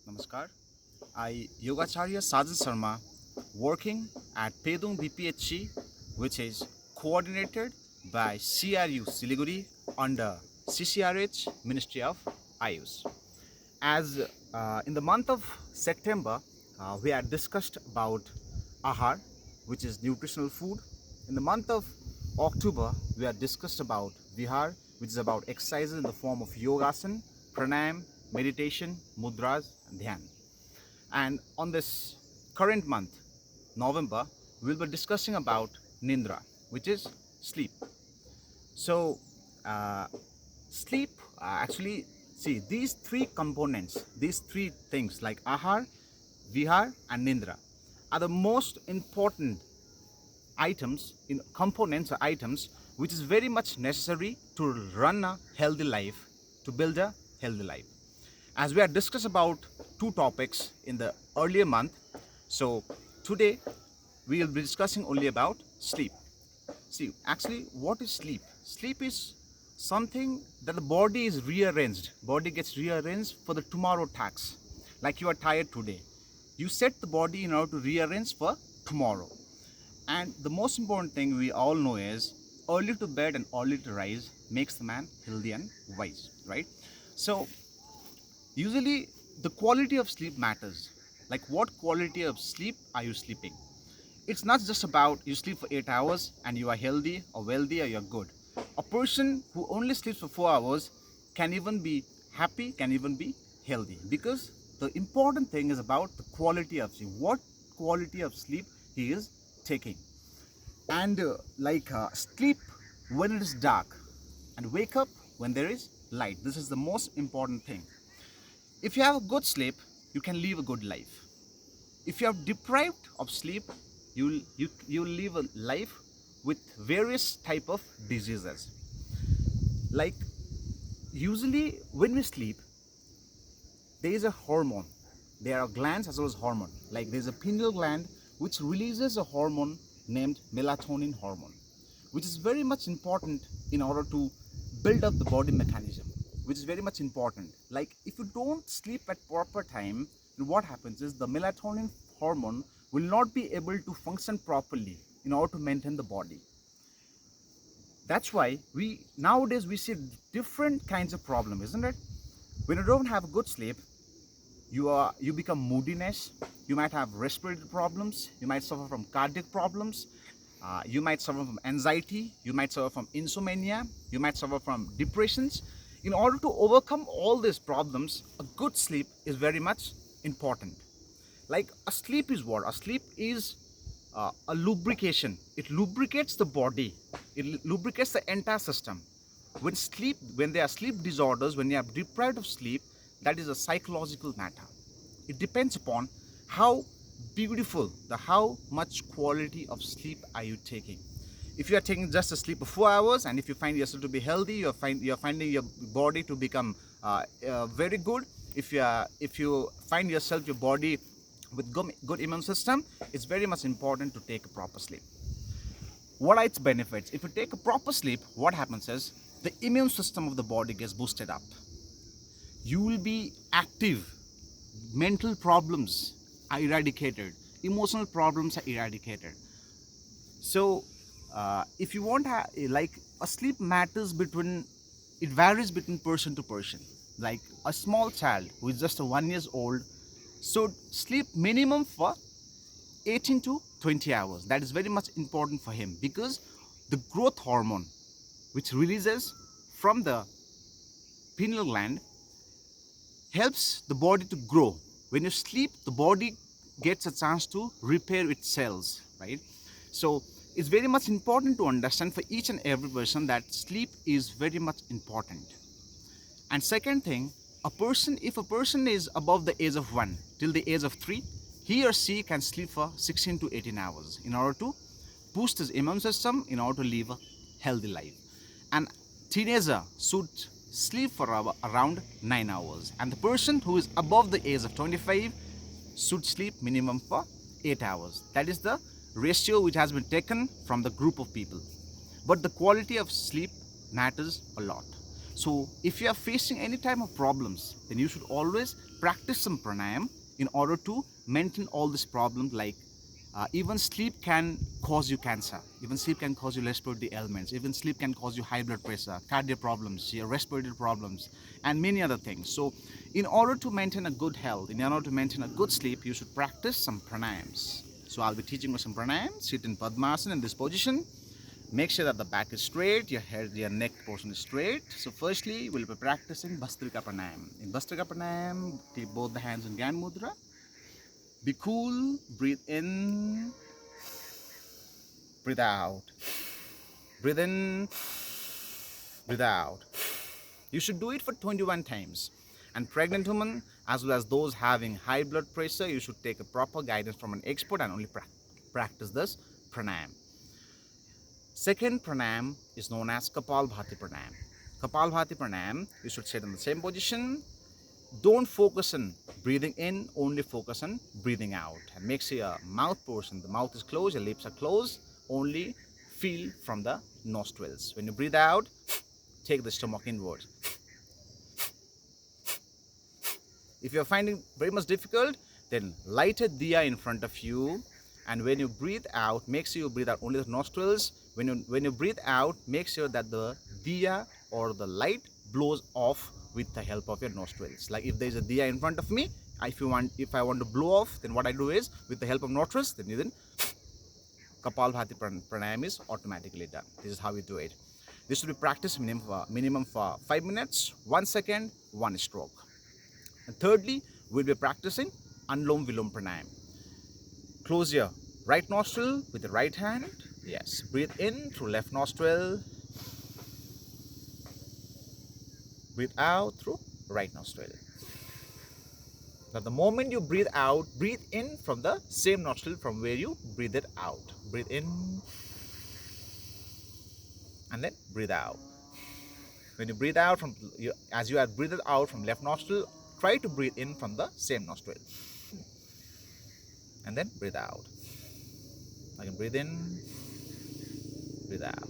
Namaskar. I, Yogacharya Sajan Sharma, working at Pedung BPHC, which is coordinated by CRU Siliguri under CCRH Ministry of Ayush. As in the month of September, we had discussed about Ahar, which is nutritional food. In the month of October, we had discussed about Vihar, which is about exercises in the form of yogasan, pranayam, meditation, mudras, and dhyan. And on this current month, November, we'll be discussing about Nindra, which is sleep. So, uh, sleep actually, see, these three components, these three things like Ahar, Vihar, and Nindra are the most important items in components or items which is very much necessary to run a healthy life, to build a healthy life. As we had discussed about two topics in the earlier month, so today we will be discussing only about sleep. See, actually, what is sleep? Sleep is something that the body is rearranged. Body gets rearranged for the tomorrow tasks. Like you are tired today, you set the body in order to rearrange for tomorrow. And the most important thing we all know is early to bed and early to rise makes the man healthy and wise, right? So usually the quality of sleep matters. Like what quality of sleep are you sleeping? It's not just about you sleep for 8 hours and you are healthy or wealthy or you're good. A person who only sleeps for 4 hours can even be happy, can even be healthy, because the important thing is about the quality of sleep. What quality of sleep he is taking. And sleep when it is dark and wake up when there is light. This is the most important thing. If you have a good sleep, you can live a good life. If you are deprived of sleep, you'll live a life with various type of diseases. Like usually when we sleep, there is a hormone. There are glands as well as hormone. Like there is a pineal gland which releases a hormone named melatonin hormone, which is very much important in order to build up the body mechanism, which is very much important. Like if you don't sleep at proper time, then what happens is the melatonin hormone will not be able to function properly in order to maintain the body. That's why we nowadays we see different kinds of problem, isn't it? When you don't have a good sleep, you become moodiness, you might have respiratory problems, you might suffer from cardiac problems, you might suffer from anxiety, you might suffer from insomnia, you might suffer from depressions. In order to overcome all these problems, a good sleep is very much important. Like a sleep is what? A sleep is a lubrication. It lubricates the body. It lubricates the entire system. When there are sleep disorders, when you are deprived of sleep, that is a psychological matter. It depends upon how beautiful, how much quality of sleep are you taking. If you are taking just a sleep of 4 hours, and if you find yourself to be healthy, you're finding your body to become very good. If you find yourself your body with good immune system, it's very much important to take a proper sleep. What are its benefits? If you take a proper sleep, what happens is the immune system of the body gets boosted up. You will be active. Mental problems are eradicated. Emotional problems are eradicated. So, if you want like a sleep matters between, it varies between person to person. Like a small child who is just 1 year old should sleep minimum for 18 to 20 hours. That is very much important for him, because the growth hormone which releases from the pineal gland helps the body to grow. When you sleep, the body gets a chance to repair its cells, right? So it's very much important to understand for each and every person that sleep is very much important. And second thing, if a person is above the age of 1 till the age of 3, he or she can sleep for 16 to 18 hours in order to boost his immune system, in order to live a healthy life. And teenager should sleep for around 9 hours, and the person who is above the age of 25 should sleep minimum for 8 hours. That is the ratio which has been taken from the group of people. But the quality of sleep matters a lot. So if you are facing any type of problems, then you should always practice some pranayam in order to maintain all these problems. Like even sleep can cause you cancer, even sleep can cause you respiratory ailments, even sleep can cause you high blood pressure, cardiac problems, your respiratory problems, and many other things. So in order to maintain a good health, in order to maintain a good sleep, you should practice some pranayams. So I'll be teaching you some pranayams. Sit in Padmasana in this position. Make sure that the back is straight, your head, your neck portion is straight. So firstly, we'll be practicing Bhastrika Pranayam. In Bhastrika Pranayam, keep both the hands in Gyan Mudra. Be cool, breathe in, breathe out. Breathe in, breathe out. You should do it for 21 times. And pregnant women, as well as those having high blood pressure, you should take a proper guidance from an expert and only practice this pranayam. Second pranayam is known as Kapalbhati Pranayam. Kapalbhati Pranayam, you should sit in the same position. Don't focus on breathing in, only focus on breathing out. And make sure your mouth portion, the mouth is closed, your lips are closed, only feel from the nostrils. When you breathe out, take the stomach inwards. If you're finding very much difficult, then light a diya in front of you. And when you breathe out, make sure you breathe out only the nostrils. When you breathe out, make sure that the diya or the light blows off with the help of your nostrils. Like if there is a diya in front of me, if I want to blow off, then what I do is with the help of nostrils, then Kapalbhati Pranayam is automatically done. This is how we do it. This should be practiced minimum for 5 minutes, 1 second, 1 stroke. And thirdly, we'll be practicing Anulom Vilom Pranayam. Close your right nostril with the right hand. Yes, breathe in through left nostril. Breathe out through right nostril. Now the moment you breathe out, breathe in from the same nostril from where you breathe it out. Breathe in and then breathe out. When you breathe out as you have breathed out from left nostril, try to breathe in from the same nostril. And then breathe out. Again, breathe in, breathe out.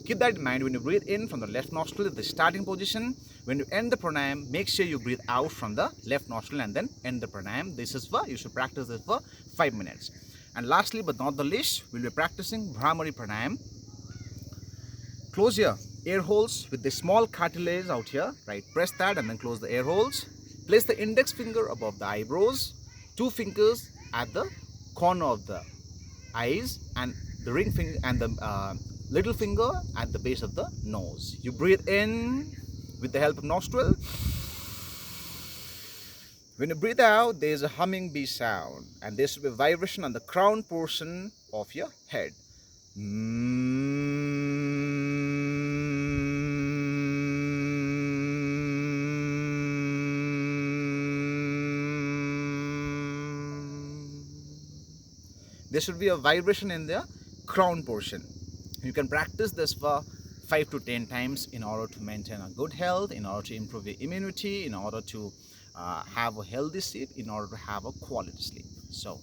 Keep that in mind. When you breathe in from the left nostril at the starting position, when you end the pranayam, make sure you breathe out from the left nostril and then end the pranayam. You should practice this for 5 minutes. And lastly but not the least, we'll be practicing Bhramari Pranayam. Close your air holes with the small cartilage out here, right? Press that and then close the air holes. Place the index finger above the eyebrows, 2 fingers at the corner of the eyes, and the ring finger and the little finger at the base of the nose. You breathe in with the help of nostril. When you breathe out, there is a humming bee sound, and there should be vibration on the crown portion of your head. There should be a vibration in the crown portion. You can practice this for 5 to 10 times in order to maintain a good health, in order to improve your immunity, in order to have a healthy sleep, in order to have a quality sleep. So,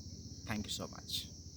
thank you so much.